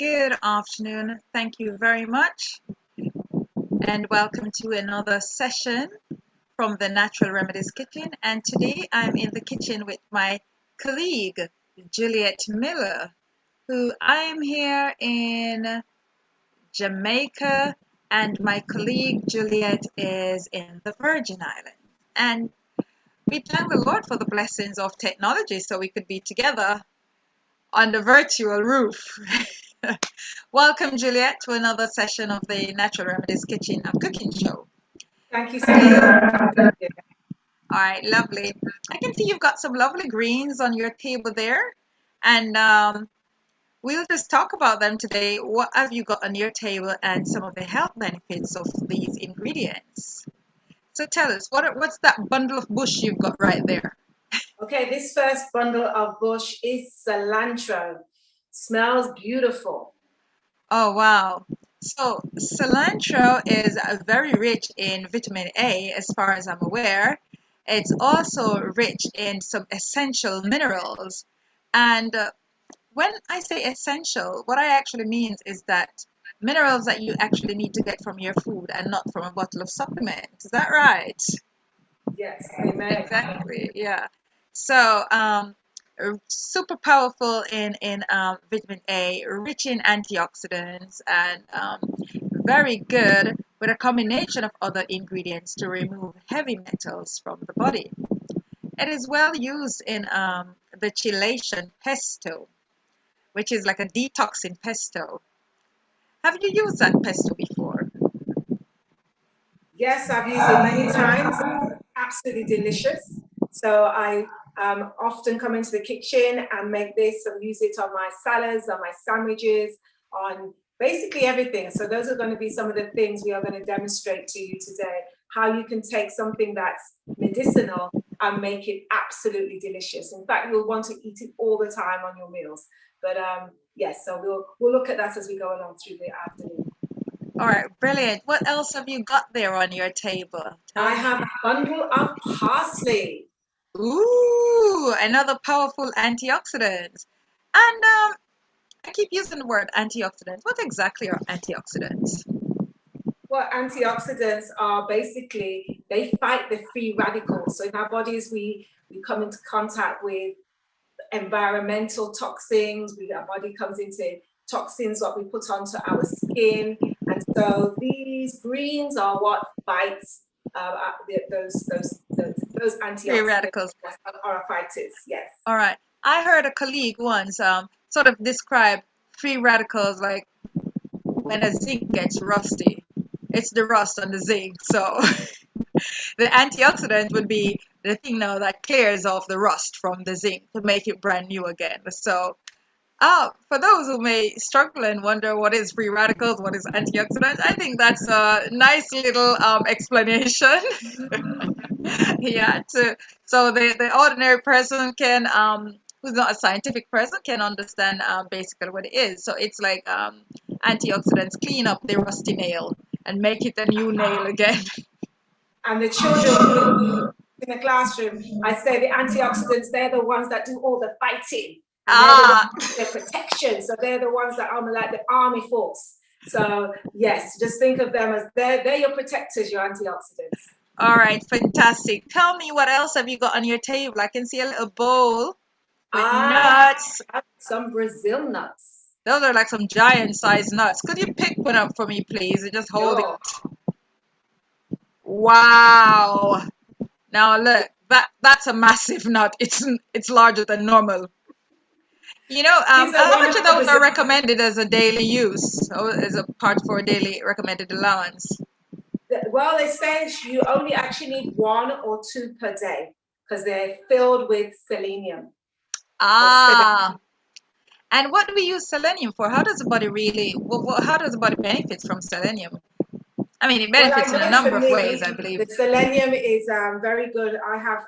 Good afternoon. Thank you very much, and welcome to another session from the Natural Remedies Kitchen. And today I'm in the kitchen with my colleague, Juliet Miller, who I am here in Jamaica, and my colleague Juliet is in the Virgin Islands. And we thank the Lord for the blessings of technology so we could be together on the virtual roof. Welcome, Juliet, to another session of the Natural Remedies Kitchen and Cooking Show. Thank you so much. All right, lovely. I can see you've got some lovely greens on your table there, and we'll just talk about them today. What have you got on your table and some of the health benefits of these ingredients? So tell us, what's that bundle of bush you've got right there? Okay, this first bundle of bush is cilantro. Smells beautiful. Oh, wow. So cilantro is very rich in vitamin A, as far as I'm aware. It's also rich in some essential minerals. And when I say essential, what I actually means is that minerals that you actually need to get from your food and not from a bottle of supplement. Is that right? Yes, amen. Exactly, yeah. So, super powerful in vitamin A, rich in antioxidants, and very good with a combination of other ingredients to remove heavy metals from the body. It is well used in the Chelation Pesto, which is like a detoxing pesto. Have you used that pesto before? Yes, I've used it many times. Absolutely delicious. So I often come into the kitchen and make this and use it on my salads, on my sandwiches, on basically everything. So those are going to be some of the things we are going to demonstrate to you today, how you can take something that's medicinal and make it absolutely delicious. In fact, you'll want to eat it all the time on your meals. But yes, so we'll look at that as we go along through the afternoon. All right, brilliant. What else have you got there on your table? I have a bundle of parsley. Ooh, another powerful antioxidant. And I keep using the word antioxidants. What exactly are antioxidants? Well, antioxidants are basically, they fight the free radicals. So in our bodies, we come into contact with environmental toxins. Our body comes into toxins what we put onto our skin. And so these greens are what fights those antioxidants. Free radicals. Are fighters, yes. All right. I heard a colleague once sort of describe free radicals like when a zinc gets rusty. It's the rust on the zinc. So the antioxidant would be the thing now that clears off the rust from the zinc to make it brand new again. So for those who may struggle and wonder what is free radicals, what is antioxidants, I think that's a nice little explanation. Yeah, so the ordinary person can who's not a scientific person can understand basically what it is. So it's like antioxidants clean up the rusty nail and make it a new nail again. And the children in the classroom, I say the antioxidants, they're the ones that do all the fighting. And they're protection. So they're the ones that are like the army force. So yes, just think of them as they're your protectors, your antioxidants. All right, fantastic. Tell me, what else have you got on your table? I can see a little bowl with nuts. Some Brazil nuts. Those are like some giant sized nuts. Could you pick one up for me, please, and just hold it? Wow. Now look, that's a massive nut. It's larger than normal. You know, how much of those are recommended as a daily use, or as a part for a daily recommended allowance? Well, they say you only actually need 1 or 2 per day because they're filled with selenium. And what do we use selenium for? How does the body how does the body benefit from selenium? I mean, it benefits in a number of ways, I believe. The selenium is very good. I have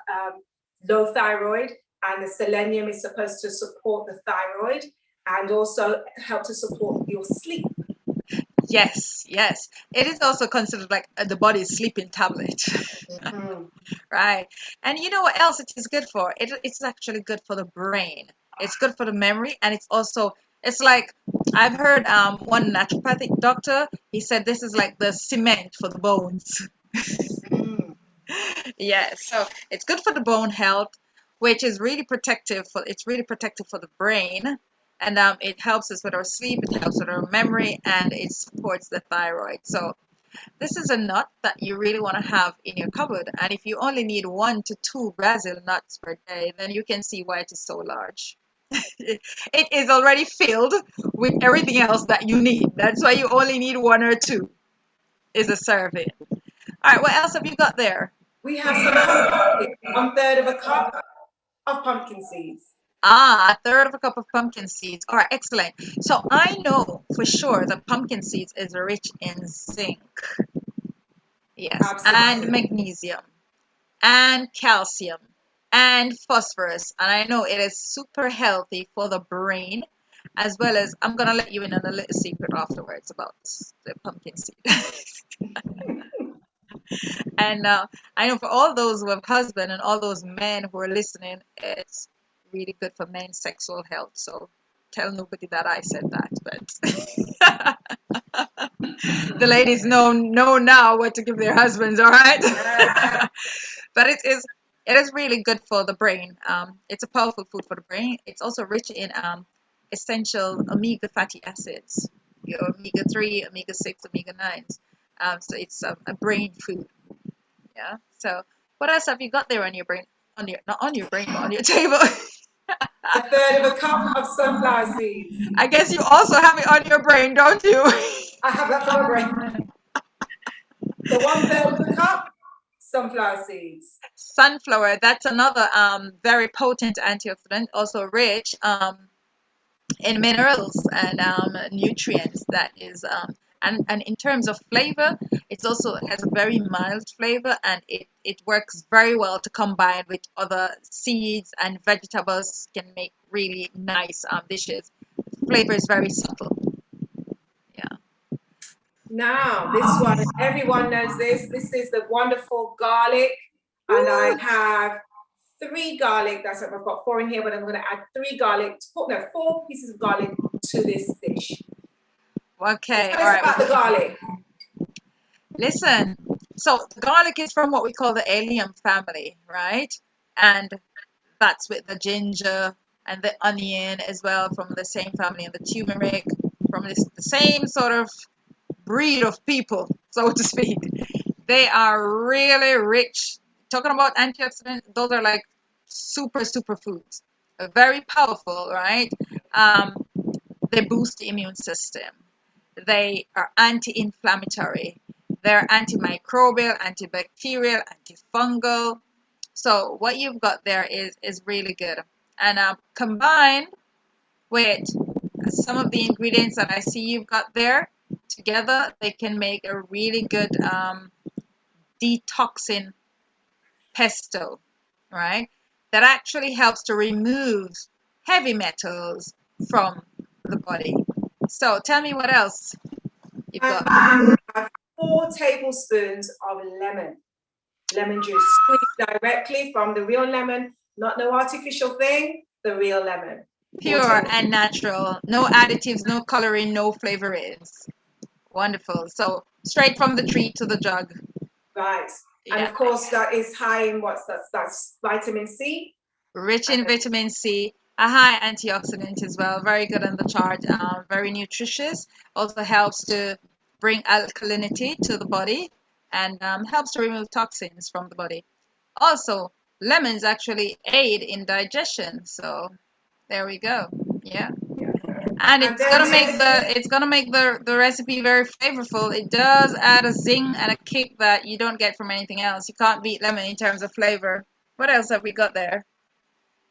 low thyroid, and the selenium is supposed to support the thyroid and also help to support your sleep. Yes. It is also considered like the body's sleeping tablet. Right. And you know what else it is good for? It's actually good for the brain. It's good for the memory, and it's also It's like I've heard one naturopathic doctor, he said this is like the cement for the bones. Yeah, so it's good for the bone health, which is really protective for the brain, and it helps us with our sleep, it helps with our memory, and it supports the thyroid. So this is a nut that you really want to have in your cupboard, and if you only need 1 to 2 Brazil nuts per day, then you can see why it is so large. It is already filled with everything else that you need. That's why you only need 1 or 2 is a serving. All right, what else have you got there? We have some pumpkin seeds, 1/3 of a cup of pumpkin seeds. Ah, 1/3 of a cup of pumpkin seeds. All right, excellent. So I know for sure that pumpkin seeds is rich in zinc. Yes, and Absolutely. magnesium, and calcium, and phosphorus. And I know it is super healthy for the brain, as well as I'm gonna let you in on a little secret afterwards about the pumpkin seed. And I know for all those who have husband and all those men who are listening, it's really good for men's sexual health. So tell nobody that I said that, but the ladies know now what to give their husbands. All right, but it is really good for the brain. It's a powerful food for the brain. It's also rich in essential omega fatty acids, your omega 3, omega 6, omega 9s. So it's a brain food. Yeah. So what else have you got there on your brain? On your not on your brain, but on your table. 1/3 of a cup of sunflower seeds. I guess you also have it on your brain, don't you? I have that for my brain. So 1/3 of a cup, sunflower seeds. Sunflower, that's another very potent antioxidant, also rich in minerals and nutrients. That is and in terms of flavor, it also has a very mild flavor, and it works very well to combine with other seeds and vegetables. Can make really nice dishes. Flavor is very subtle. Yeah. Now, this one, everyone knows this. This is the wonderful garlic. And I have 3 garlic. That's what I've got 4 in here, but I'm going to add 3 garlic, 4 pieces of garlic to this dish. Okay. Tell All us right. about the garlic. Listen. So the garlic is from what we call the allium family, right? And that's with the ginger and the onion as well from the same family, and the turmeric from the same sort of breed of people, so to speak. They are really rich. Talking about antioxidants, those are like super foods. Very powerful, right? Um, they boost the immune system. They are anti-inflammatory. They're antimicrobial, antibacterial, antifungal. So what you've got there is really good. And combined with some of the ingredients that I see you've got there together, they can make a really good detoxing pesto, right? That actually helps to remove heavy metals from the body. So tell me what else you've got. I have 4 tablespoons of lemon juice, squeezed directly from the real lemon, not no artificial thing, the real lemon. Pure and natural, no additives, no coloring, no flavorings. Wonderful. So straight from the tree to the jug. Right. Yeah. And of course, that is high in that's vitamin C. Rich in vitamin C, a high antioxidant as well. Very good on the chart. Very nutritious. Also helps to bring alkalinity to the body, and helps to remove toxins from the body. Also, lemons actually aid in digestion. So there we go. Yeah. And it's gonna make the recipe very flavorful. It does add a zing and a kick that you don't get from anything else. You can't beat lemon in terms of flavor. What else have we got there?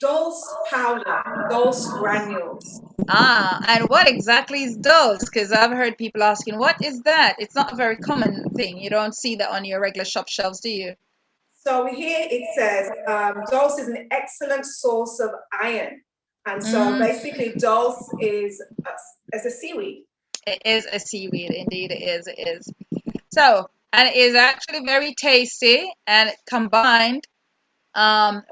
Dulse powder, dulse granules. Ah, and what exactly is dulse? Because I've heard people asking, what is that? It's not a very common thing. You don't see that on your regular shop shelves, do you? So here it says dulse is an excellent source of iron. And so basically dulse is as a seaweed. It is a seaweed, indeed it is. It is. So, and it is actually very tasty, and combined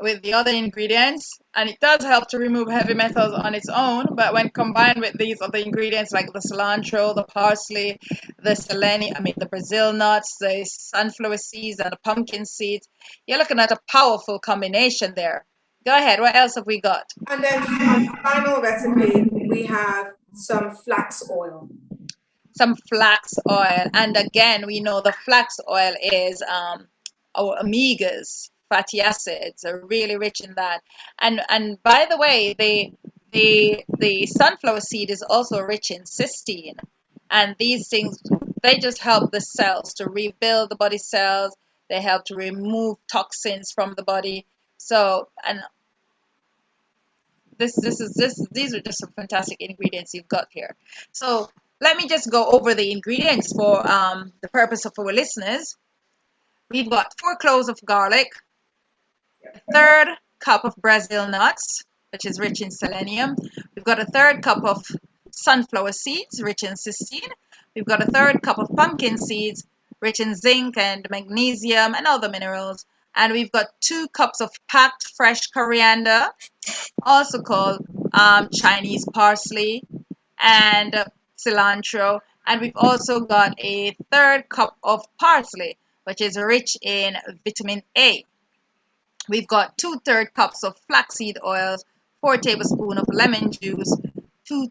with the other ingredients, and it does help to remove heavy metals on its own, but when combined with these other ingredients like the cilantro, the parsley, the selenium, the Brazil nuts, the sunflower seeds, and the pumpkin seeds, you're looking at a powerful combination there. Go ahead, what else have we got? And then on the final recipe, we have some flax oil. Some flax oil, and again, we know the flax oil is our omegas, fatty acids are really rich in that. And by the way, the sunflower seed is also rich in cysteine, and these things, they just help the cells to rebuild the body cells. They help to remove toxins from the body. So, and these are just some fantastic ingredients you've got here. So let me just go over the ingredients for the purpose of our listeners. We've got 4 cloves of garlic, a third cup of Brazil nuts, which is rich in selenium. We've got a third cup of sunflower seeds, rich in cysteine. We've got a third cup of pumpkin seeds, rich in zinc and magnesium and other minerals. And we've got 2 cups of packed fresh coriander, also called Chinese parsley, and cilantro. And we've also got a third cup of parsley, which is rich in vitamin A. We've got 2/3 cups of flaxseed oils, 4 tablespoons of lemon juice, 2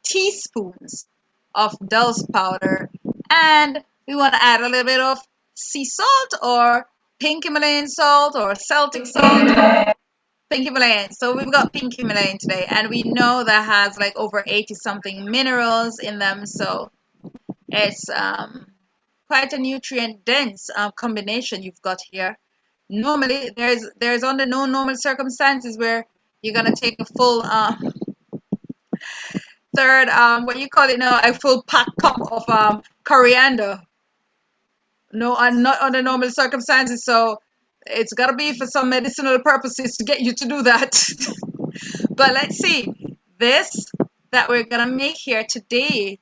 teaspoons of dulse powder, and we want to add a little bit of sea salt or pink Himalayan salt or Celtic salt. Pink Himalayan. So we've got pink Himalayan today, and we know that has like over 80 something minerals in them. So it's quite a nutrient dense combination you've got here. Normally, there's under no normal circumstances where you're gonna take a full third what you call it now, a full pack cup of coriander. No, and not under normal circumstances. So it's gotta be for some medicinal purposes to get you to do that. But let's see. This that we're gonna make here today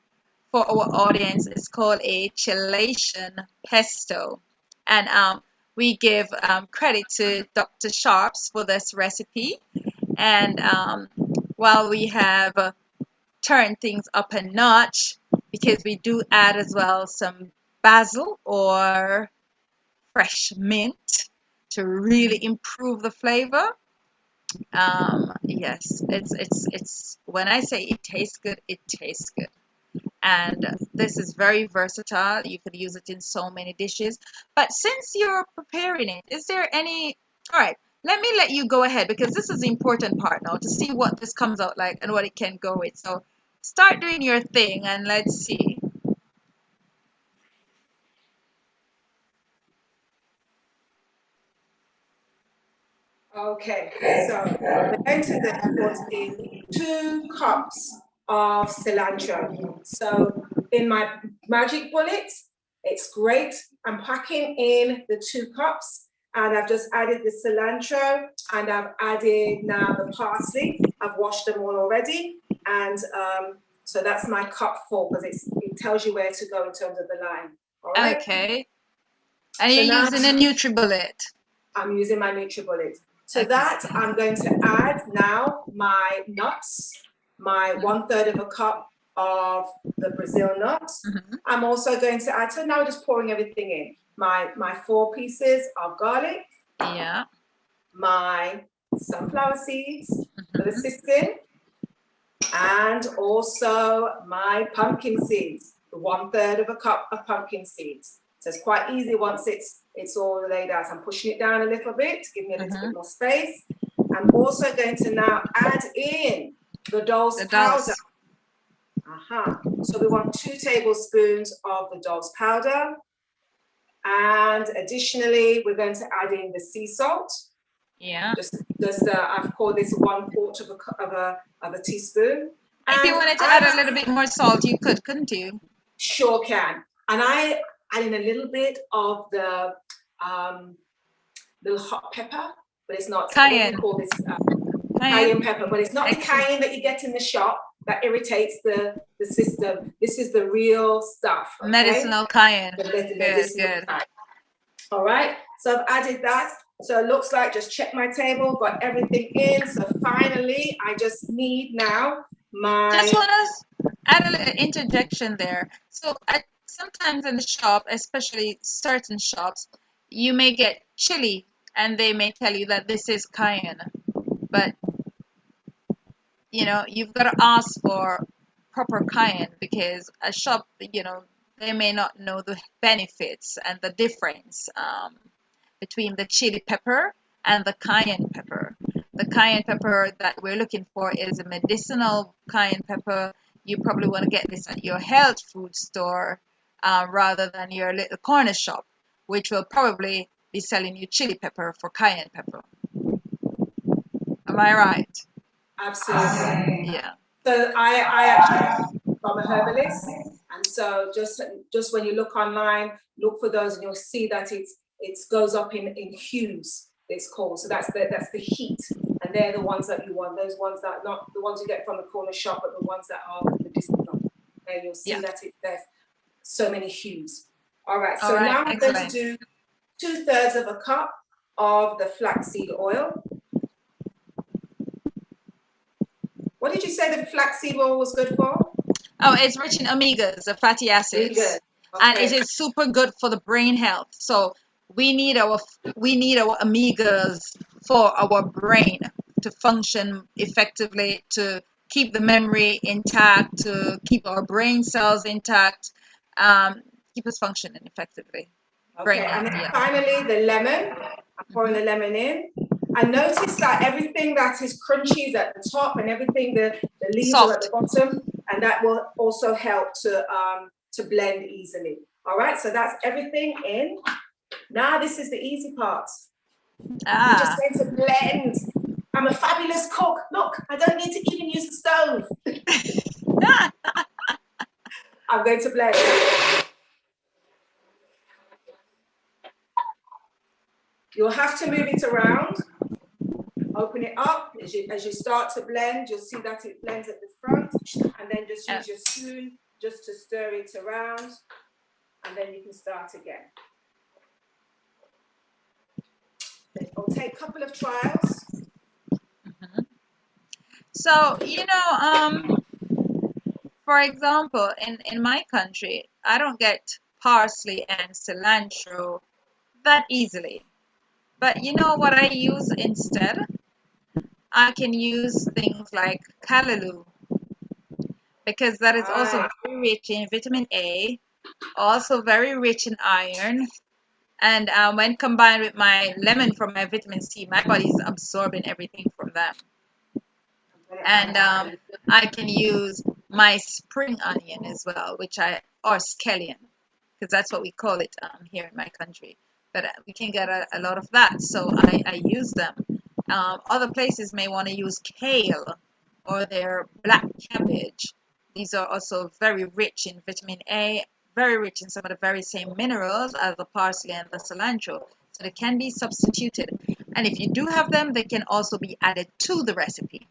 for our audience is called a Chelation Pesto, and we give credit to Dr. Sharps for this recipe. And while we have turned things up a notch, because we do add as well some basil or fresh mint to really improve the flavor. Yes, it's when I say it tastes good, it tastes good. And this is very versatile. You could use it in so many dishes. But since you're preparing it, is there any... All right, let me let you go ahead, because this is the important part now, to see what this comes out like and what it can go with. So start doing your thing and let's see. Okay, so we're going to then put in 2 cups of cilantro. So in my magic bullet, it's great. I'm packing in the 2 cups, and I've just added the cilantro, and I've added now the parsley. I've washed them all already, and so that's my cup full, because it tells you where to go in terms of the line. All right. Okay. And So you're using a NutriBullet. I'm using my NutriBullet. So that I'm going to add now my nuts, my 1/3 of a cup of the Brazil nuts. I'm also going to add, so now we're just pouring everything in. My 4 pieces of garlic. Yeah. My sunflower seeds for the cysteine. And also my pumpkin seeds, 1/3 of a cup of pumpkin seeds. So it's quite easy once it's all laid out. I'm pushing it down a little bit to give me a little bit more space. I'm also going to now add in the dulse powder. So we want 2 tablespoons of the dulse powder. And additionally, we're going to add in the sea salt. Yeah. I've called this 1/4 of a teaspoon. If you wanted to add a little bit more salt, you could, couldn't you? Sure can. And I add in a little bit of the little hot pepper, but it's not cayenne. We call this cayenne pepper, but it's not the cayenne that you get in the shop that irritates the system. This is the real stuff. Okay? Medicinal cayenne. Medicinal cayenne. All right. So I've added that. So it looks like just check my table, got everything in. So finally, I just need now Just my... want to add a little interjection there. So sometimes in the shop, especially certain shops, you may get chili and they may tell you that this is cayenne. But, you know, you've got to ask for proper cayenne because a shop, you know, they may not know the benefits and the difference between the chili pepper and the cayenne pepper. The cayenne pepper that we're looking for is a medicinal cayenne pepper. You probably want to get this at your health food store rather than your little corner shop, which will probably be selling you chili pepper for cayenne pepper. Am I right? Absolutely. Yeah. So I actually from a herbalist, and so just when you look online, look for those, and you'll see that it goes up in hues. It's called. So that's the heat, and they're the ones that you want. Those ones that not the ones you get from the corner shop, but the ones that are medicinal. And you'll see that there's so many hues. All right. So now I'm going to do 2/3 of a cup of the flaxseed oil. What did you say the flaxseed oil was good for? Oh, it's rich in omegas, the fatty acids, Okay. and it is super good for the brain health. So we need our omegas for our brain to function effectively, to keep the memory intact, to keep our brain cells intact, keep us functioning effectively. Okay, and then finally the lemon. I'm pouring the lemon in. I notice that everything that is crunchy is at the top and everything, the leaves are at the bottom, and that will also help to blend easily. All right, so that's everything in. Now this is the easy part. We're just going to blend. I'm a fabulous cook. Look, I don't need to even use the stove. I'm going to blend. You'll have to move it around. Open it up. As you start to blend, you'll see that it blends at the front, and then just use your spoon just to stir it around, and then you can start again. It'll take a couple of trials. So, you know, for example, in my country, I don't get parsley and cilantro that easily. But you know what I use instead? I can use things like callaloo, because that is also very rich in vitamin A, also very rich in iron. And when combined with my lemon from my vitamin C, my body is absorbing everything from them. And I can use my spring onion as well, or scallion, because that's what we call it here in my country. But we can get a lot of that, so I use them. Other places may want to use kale or their black cabbage. These are also very rich in vitamin A, very rich in some of the very same minerals as the parsley and the cilantro. So they can be substituted. And if you do have them, they can also be added to the recipe.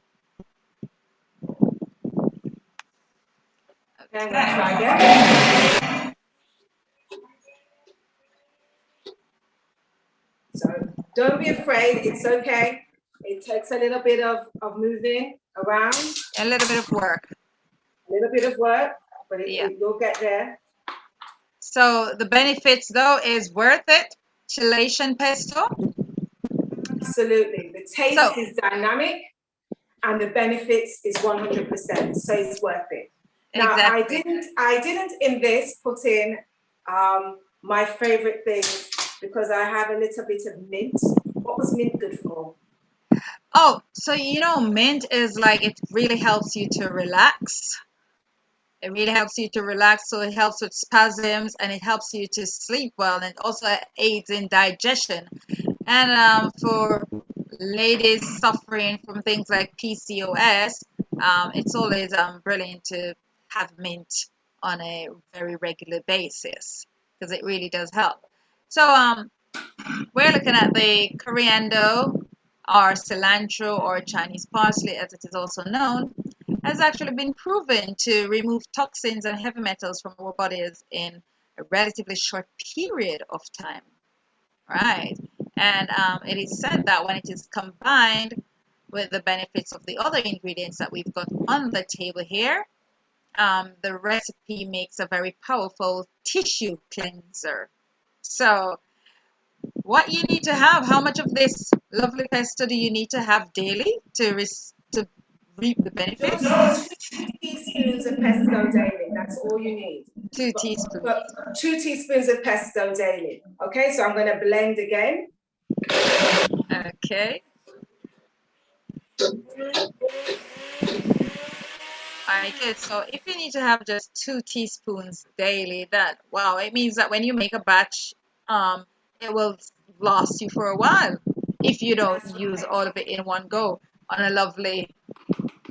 Okay, I'm going to try again. So don't be afraid, it's okay. It takes a little bit of moving around. A little bit of work. A little bit of work, but it will get there. So the benefits, though, is worth it. Chelation Pesto. Absolutely. The taste is dynamic and the benefits is 100%. So it's worth it. Now, exactly. I didn't in this put in my favorite things because I have a little bit of mint. What was mint good for? Oh, so you know, mint is like, it really helps you to relax. It really helps you to relax, so it helps with spasms and it helps you to sleep well, and it also aids in digestion. And for ladies suffering from things like PCOS, it's always brilliant to have mint on a very regular basis because it really does help. So we're looking at the coriander or cilantro or Chinese parsley, as it is also known, has actually been proven to remove toxins and heavy metals from our bodies in a relatively short period of time. Right. And it is said that when it is combined with the benefits of the other ingredients that we've got on the table here, the recipe makes a very powerful tissue cleanser. So what you need to have, how much of this lovely pesto do you need to have daily to reap the benefits? Just 2 teaspoons of pesto daily. That's all you need. 2 teaspoons. But 2 teaspoons of pesto daily. Okay, so I'm going to blend again. Okay. Alright, good. So if you need to have just 2 teaspoons daily, wow, it means that when you make a batch, it will last you for a while if you don't use all of it in one go on a lovely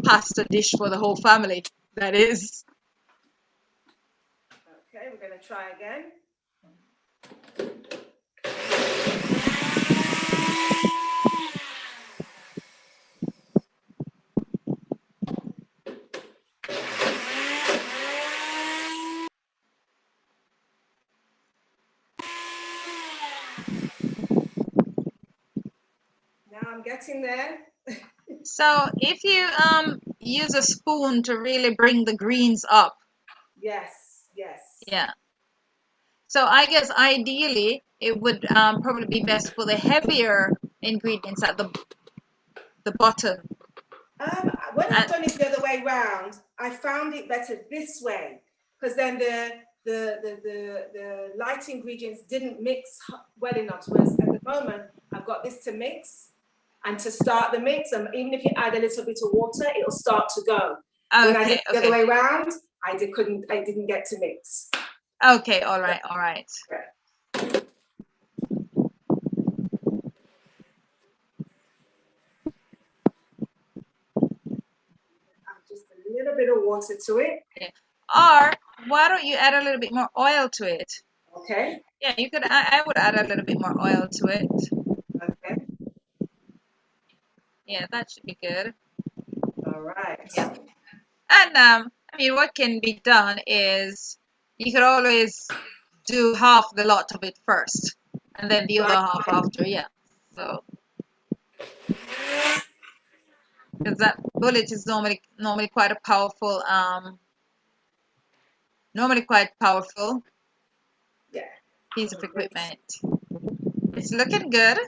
pasta dish for the whole family. That is. Okay, we're going to try again. Now I'm getting there. So if you use a spoon to really bring the greens up. Yes. Yeah. So I guess ideally it would probably be best for the heavier ingredients at the bottom. When I've done it the other way round, I found it better this way, because then the light ingredients didn't mix well enough. Whereas at the moment, I've got this to mix, and to start the mix, and even if you add a little bit of water, it'll start to go. Okay, when I did it the other way round, I didn't get to mix. Okay, all right. Yeah. Just a little bit of water to it. Yeah. Or why don't you add a little bit more oil to it? Okay. Yeah, you could. I would add a little bit more oil to it. Okay. Yeah, that should be good. All right. Yeah. And I mean, what can be done is you could always do half the lot of it first, and then the other half after. Yeah. So. Because that bullet is normally quite a powerful piece of equipment. It's looking good.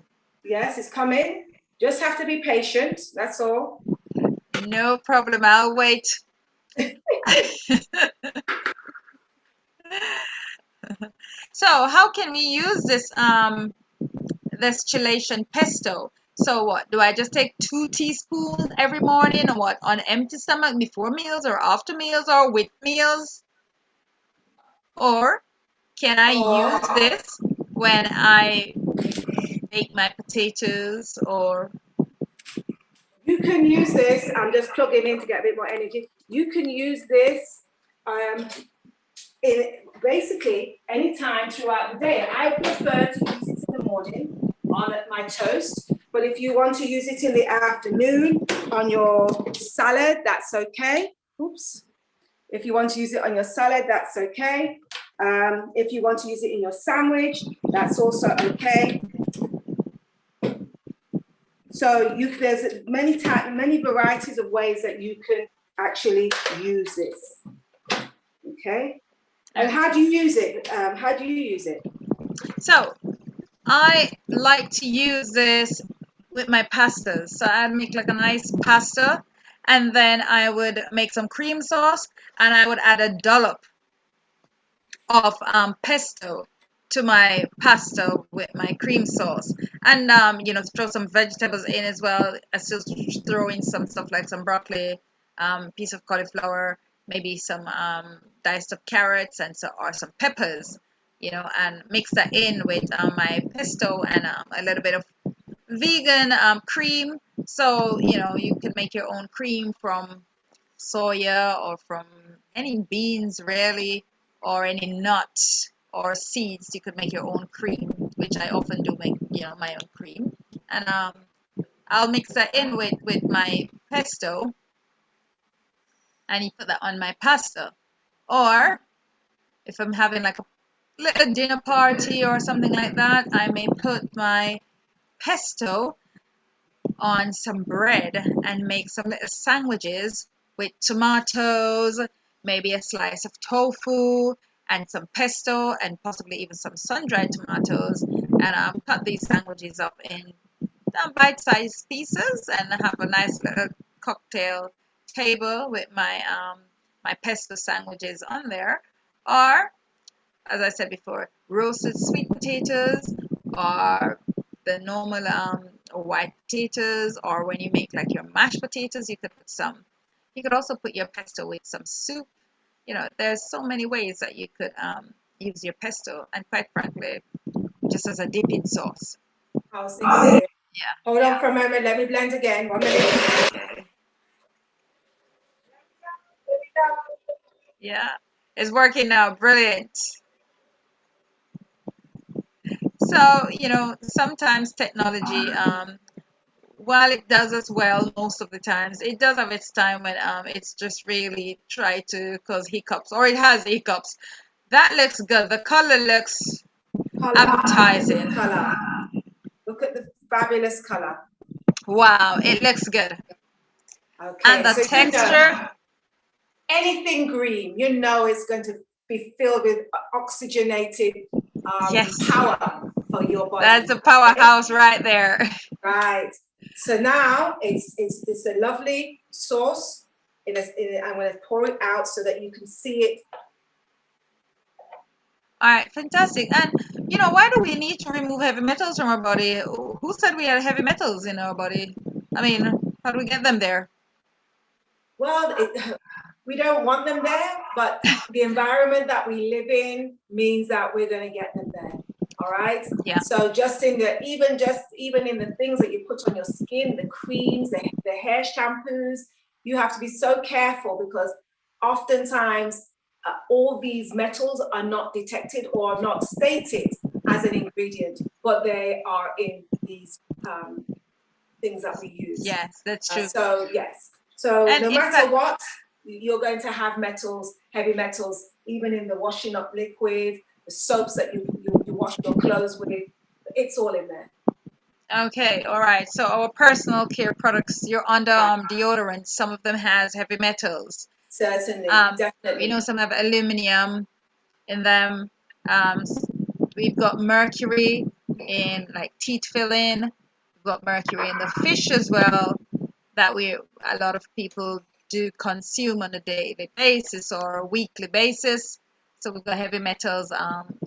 Yes, it's coming. Just have to be patient. That's all. No problem. I'll wait. So how can we use this Chelation Pesto? So what, do I just take 2 teaspoons every morning, or what, on empty stomach before meals or after meals or with meals? Or can I use this when I bake my potatoes? Or you can use this. I'm just plugging in to get a bit more energy. You can use this in basically any time throughout the day. I prefer to use it in the morning on my toast, but if you want to use it in the afternoon on your salad, that's okay. Oops. If you want to use it on your salad, that's okay. If you want to use it in your sandwich, that's also okay. So there's many varieties of ways that you can actually use this. Okay. And how do you use it? So I like to use this with my pastas. So I'd make like a nice pasta, and then I would make some cream sauce, and I would add a dollop of pesto to my pasta with my cream sauce, and throw some vegetables in as well. I still throw in some stuff like some broccoli, piece of cauliflower, maybe some diced up carrots, or some peppers, and mix that in with my pesto and a little bit of vegan cream. So you can make your own cream from soya or from any beans really, or any nuts or seeds. You could make your own cream, which I often do make my own cream, and I'll mix that in with my pesto, and you put that on my pasta. Or if I'm having like a little dinner party or something like that, I may put my pesto on some bread and make some little sandwiches with tomatoes, maybe a slice of tofu, and some pesto, and possibly even some sun-dried tomatoes, and cut these sandwiches up in bite-sized pieces, and have a nice little cocktail table with my pesto sandwiches on there. Or, as I said before, roasted sweet potatoes, or the normal white potatoes, or when you make like your mashed potatoes, you could put some. You could also put your pesto with some soup. You know, there's so many ways that you could use your pesto, and quite frankly, just as a dipping sauce. I was thinking the same. Yeah. Hold on for a moment. Let me blend again. 1 minute. Okay. Yeah, it's working now. Brilliant. So, you know, sometimes technology, while it does as well most of the times, it does have its time when it's just really try to cause hiccups, or it has hiccups. That looks good. The color looks appetizing. Color. Look at the fabulous color. Wow, it looks good. Okay, And the so texture. Anything green, you know it's going to be filled with oxygenated Yes. power for your body. That's a powerhouse right there. Right. So now it's a lovely sauce. I'm going to pour it out so that you can see it. All right, fantastic. And you know, why do we need to remove heavy metals from our body? Who said we had heavy metals in our body? I mean, how do we get them there? Well, we don't want them there, but the environment that we live in means that we're going to get them there. All right. Yeah. So just in the even in the things that you put on your skin, the creams, the hair shampoos, you have to be so careful, because oftentimes all these metals are not detected or not stated as an ingredient, but they are in these things that we use. Yes, that's true. So yes. So And no in matter fact, what, you're going to have metals, heavy metals, even in the washing up liquid, the soaps that you wash your clothes with, it's all in there. okay, all right. So our personal care products, your underarm deodorant, some of them has heavy metals. Certainly, definitely. We know some have aluminum in them. We've got mercury in like teeth filling. We've got mercury in the fish as well, that a lot of people do consume on a daily basis or a weekly basis. So we've got heavy metals,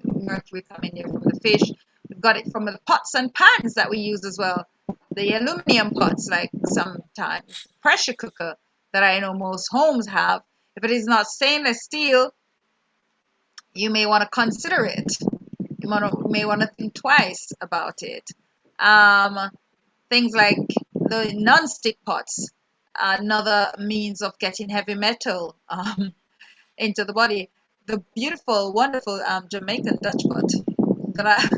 mercury coming in from the fish. We've got it from the pots and pans that we use as well. The aluminum pots, like sometimes pressure cooker that I know most homes have. If it is not stainless steel, you may want to consider it. You may want to think twice about it. Things like the non-stick pots, another means of getting heavy metal into the body. The beautiful, wonderful Jamaican Dutch pot that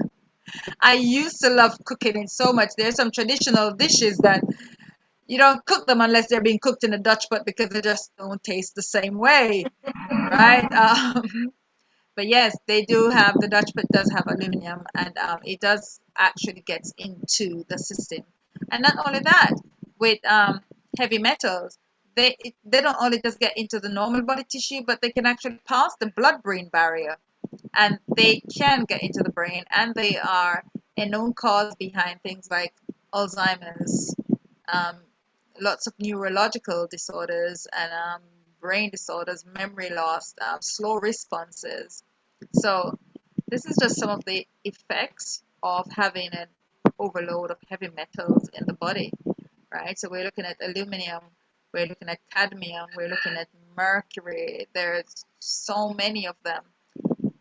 I used to love cooking in so much. There's some traditional dishes that you don't cook them unless they're being cooked in a Dutch pot, because they just don't taste the same way, right? But yes, they do have, the Dutch pot does have aluminum, and it does actually get into the system. And not only that, with heavy metals, they don't only just get into the normal body tissue, but they can actually pass the blood-brain barrier, and they can get into the brain, and they are a known cause behind things like Alzheimer's, um, lots of neurological disorders, and brain disorders, memory loss, slow responses. So this is just some of the effects of having an overload of heavy metals in the body, right? So we're looking at aluminum, we're looking at cadmium, we're looking at mercury. There's so many of them.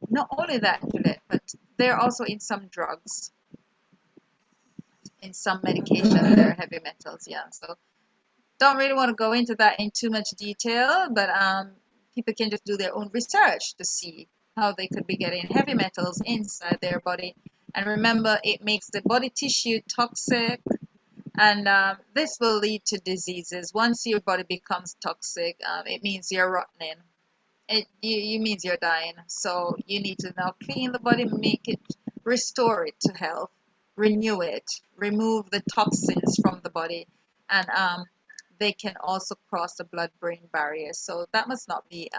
Not only that, Juliet, but they're also in some drugs, in some medication, there are heavy metals, yeah. So don't really want to go into that in too much detail, but people can just do their own research to see how they could be getting heavy metals inside their body. And remember, it makes the body tissue toxic, and this will lead to diseases. Once your body becomes toxic, it means you're rotting. You means you're dying. So you need to now clean the body, make it, restore it to health, renew it, remove the toxins from the body, and they can also cross the blood-brain barrier. So that must not be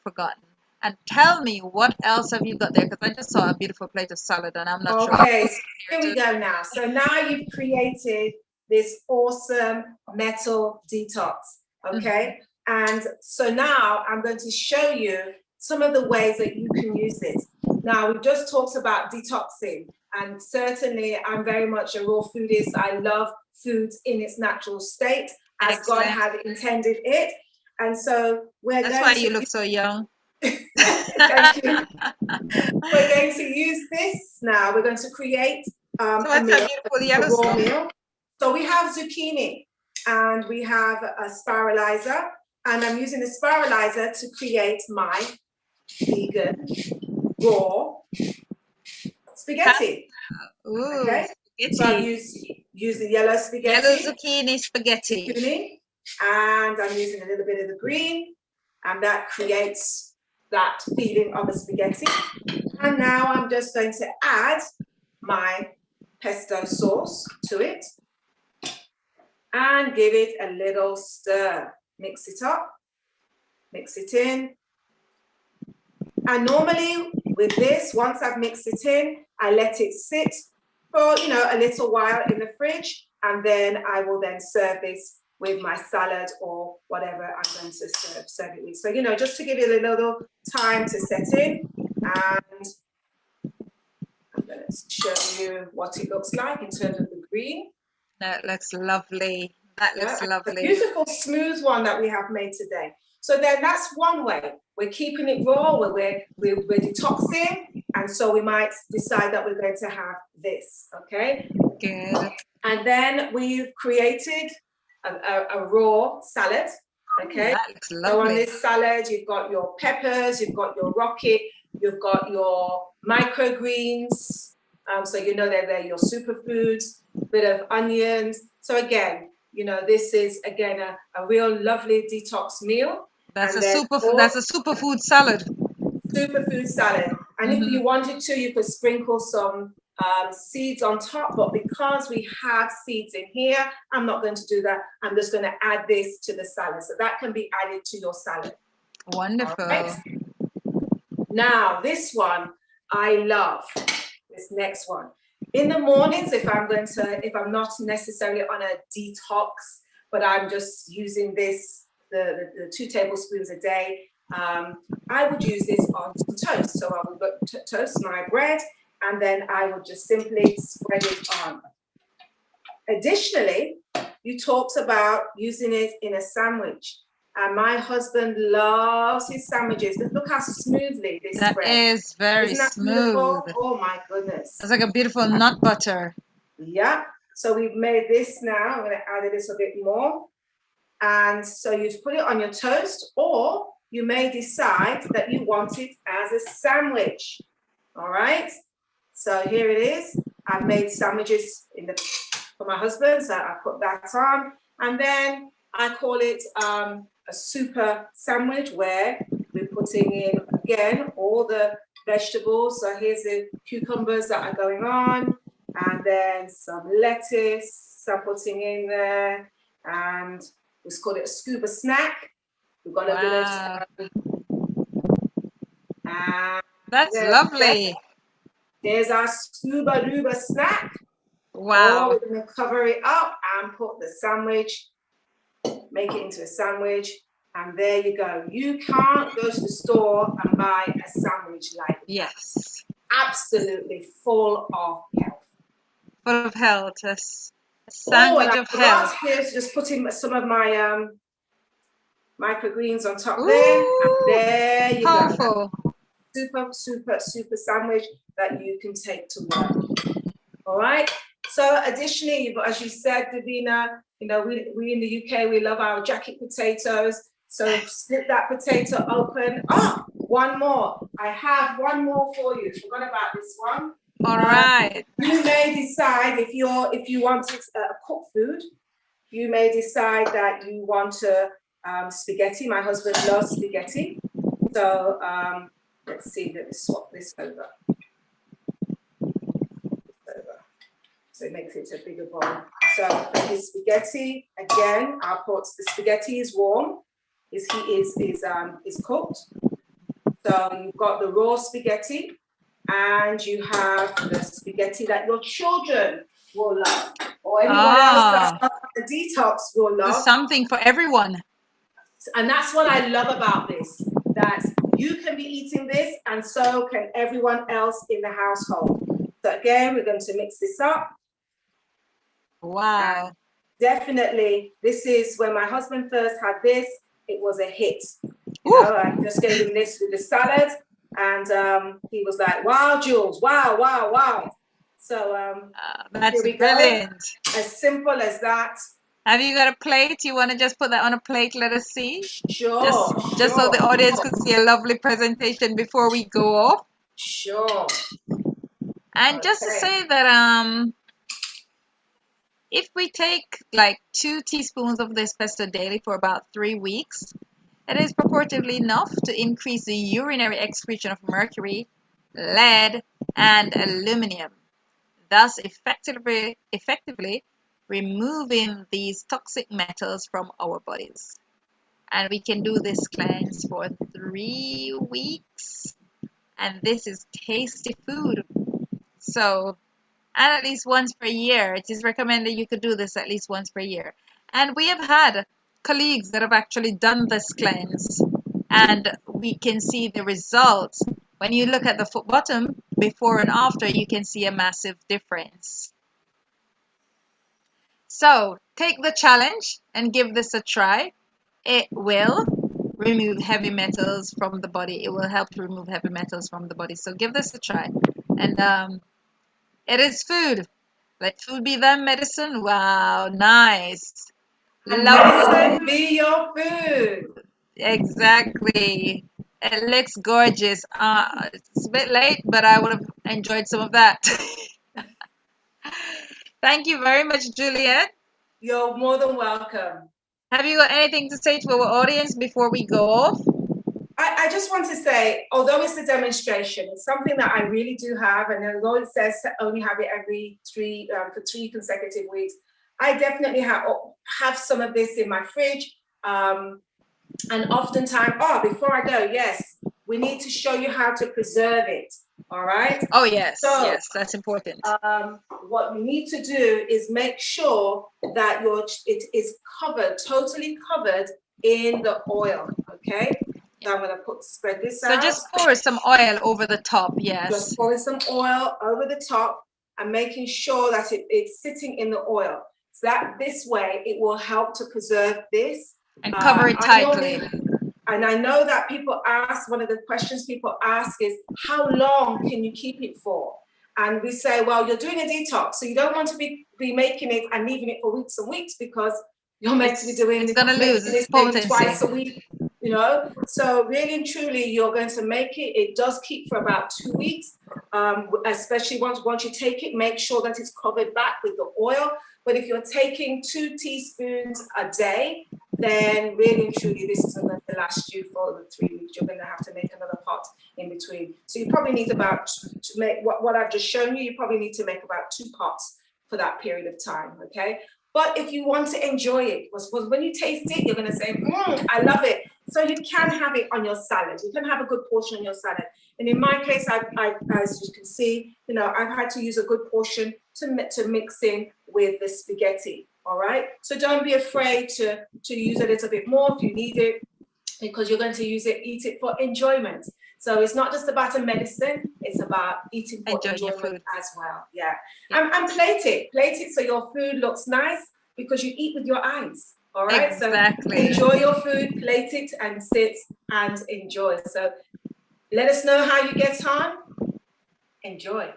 forgotten. And tell me, what else have you got there? Because I just saw a beautiful plate of salad, and I'm not sure. Okay, so here we go now. So now you've created this awesome metal detox, okay? And so now I'm going to show you some of the ways that you can use it. Now, we've just talked about detoxing, and certainly I'm very much a raw foodist. I love foods in its natural state, as God had intended it. And so That's why you look so young. Thank you. We're going to use this now. We're going to create a meal, a raw meal. So we have zucchini and we have a spiralizer, and I'm using the spiralizer to create my vegan raw spaghetti. Ooh, okay, spaghetti. So I use the yellow spaghetti. Yellow zucchini spaghetti. And I'm using a little bit of the green, and that creates that feeling of a spaghetti. And now I'm just going to add my pesto sauce to it and give it a little stir. Mix it up, mix it in. And normally with this, once I've mixed it in, I let it sit for, a little while in the fridge, and then I will then serve this with my salad or whatever I'm going to serve it with. So, just to give it a little time to set in, and I'm going to show you what it looks like in terms of the green. That looks lovely. That looks lovely. A beautiful, smooth one that we have made today. So then that's one way. We're keeping it raw, we're detoxing, and so we might decide that we're going to have this, okay? Good. And then we've created a raw salad, okay? That looks lovely. So on this salad, you've got your peppers, you've got your rocket, you've got your microgreens, so they're your superfoods, bit of onions. So again, this is again a real lovely detox meal. That's a superfood salad. Superfood salad. And if you wanted to, you could sprinkle some seeds on top, but because we have seeds in here, I'm not going to do that. I'm just going to add this to the salad. So that can be added to your salad. Wonderful. Right. Now, this one, I love this next one. In the mornings, if I'm not necessarily on a detox, but I'm just using this, the 2 tablespoons a day, I would use this on some toast. So I would toast my bread, and then I would just simply spread it on. Additionally, you talked about using it in a sandwich. And my husband loves his sandwiches. Look how smoothly this spread. That is very smooth. Beautiful? Oh my goodness. It's like a beautiful nut butter. Yeah. So we've made this now. I'm going to add a little bit more. And so you put it on your toast, or you may decide that you want it as a sandwich. All right. So here it is. I've made sandwiches for my husband. So I put that on. And then I call it a super sandwich, where we're putting in, again, all the vegetables. So here's the cucumbers that are going on, and then some lettuce I'm putting in there, and we call it a scuba snack. We've got a bit of that's lovely. There's our scuba duba snack. Wow. We're going to cover it up and put the sandwich, make it into a sandwich, and there you go. You can't go to the store and buy a sandwich like that. Yes. Absolutely full of health. Full of health. A sandwich of health. Here's just putting some of my microgreens on top there. And there you go. Super, super, super sandwich that you can take to work. All right. So additionally, as you said, Davina, we in the UK, we love our jacket potatoes. So split that potato open. Oh, one more. I have one more for you. Forgot about this one. All right. You may decide if you want cooked food, you may decide that you want spaghetti. My husband loves spaghetti. So let's see, let's swap this over. So it makes it a bigger bowl. So for his spaghetti, again, I'll put the spaghetti is warm, is cooked. So you've got the raw spaghetti, and you have the spaghetti that your children will love, or anyone else that's on the detox will love. There's something for everyone. And that's what I love about this, that you can be eating this, and so can everyone else in the household. So again, we're going to mix this up. Wow. And definitely, this is when my husband first had this, it was a hit. You know, I just gave him this with the salad, and he was like, wow, Jules, wow, wow, wow. So that's here we brilliant. Go. As simple as that. Have you got a plate? You want to just put that on a plate? Let us see. Sure. Just so the audience could see a lovely presentation before we go off. Sure. And just to say that if we take like 2 teaspoons of this pesto daily for about 3 weeks, it is purportedly enough to increase the urinary excretion of mercury, lead, and aluminum, thus effectively removing these toxic metals from our bodies. And we can do this cleanse for 3 weeks, and this is tasty food. So, and at least once per year, it is recommended you could do this at least once per year. And we have had colleagues that have actually done this cleanse, and we can see the results. When you look at the bottom before and after, you can see a massive difference. So take the challenge and give this a try. It will remove heavy metals from the body. It will help to remove heavy metals from the body. So give this a try. And it is food. Let food be thy medicine. Wow, nice. And medicine be your food. Exactly. It looks gorgeous. It's a bit late, but I would have enjoyed some of that. Thank you very much, Juliet. You're more than welcome. Have you got anything to say to our audience before we go off? I just want to say, although it's a demonstration, it's something that I really do have, and although it says to only have it every for 3 consecutive weeks, I definitely have some of this in my fridge. And oftentimes, before I go, yes, we need to show you how to preserve it. All right. Oh yes, so, yes, that's important. What you need to do is make sure that it is totally covered in the oil. Okay. So I'm going to spread this out. So just pour some oil over the top. Yes. Just pouring some oil over the top and making sure that it's sitting in the oil. So that this way it will help to preserve this and cover it tightly. And I know that one of the questions people ask is, how long can you keep it for? And we say, well, you're doing a detox, so you don't want to be making it and leaving it for weeks and weeks, because you're meant to be doing it's going to lose its potency twice a week, you know. So really and truly, you're going to make it. It does keep for about 2 weeks, especially once you take it, make sure that it's covered back with the oil. But if you're taking 2 teaspoons a day, then really and truly, this isn't going to last you for the 3 weeks. You're going to have to make another pot in between. So you probably need to make what I've just shown you, you probably need to make about 2 pots for that period of time, okay? But if you want to enjoy it, when you taste it, you're going to say, I love it. So you can have it on your salad. You can have a good portion on your salad. And in my case, I as you can see, you know, I've had to use a good portion to mix in with the spaghetti. All right. So don't be afraid to use a little bit more if you need it, because you're going to eat it for enjoyment. So it's not just about a medicine, it's about eating for enjoyment as well. Yeah. And plate it so your food looks nice, because you eat with your eyes. All right. Exactly. So enjoy your food, plate it and sit and enjoy. So let us know how you get on. Enjoy.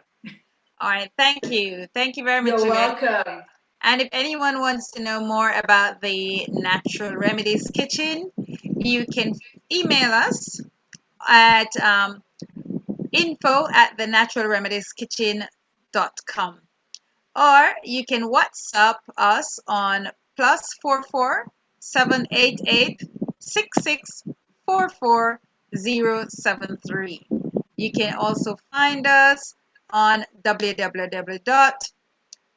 All right. Thank you. Thank you very much. You're welcome. And if anyone wants to know more about the Natural Remedies Kitchen, you can email us at info@thenaturalremedieskitchen.com, or you can WhatsApp us on +44 788 6644 073. You can also find us on www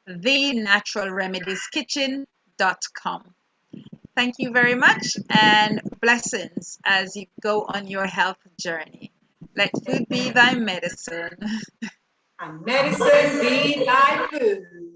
thenaturalremedieskitchen.com. Thank you very much and blessings as you go on your health journey. Let food be thy medicine. And medicine be thy food.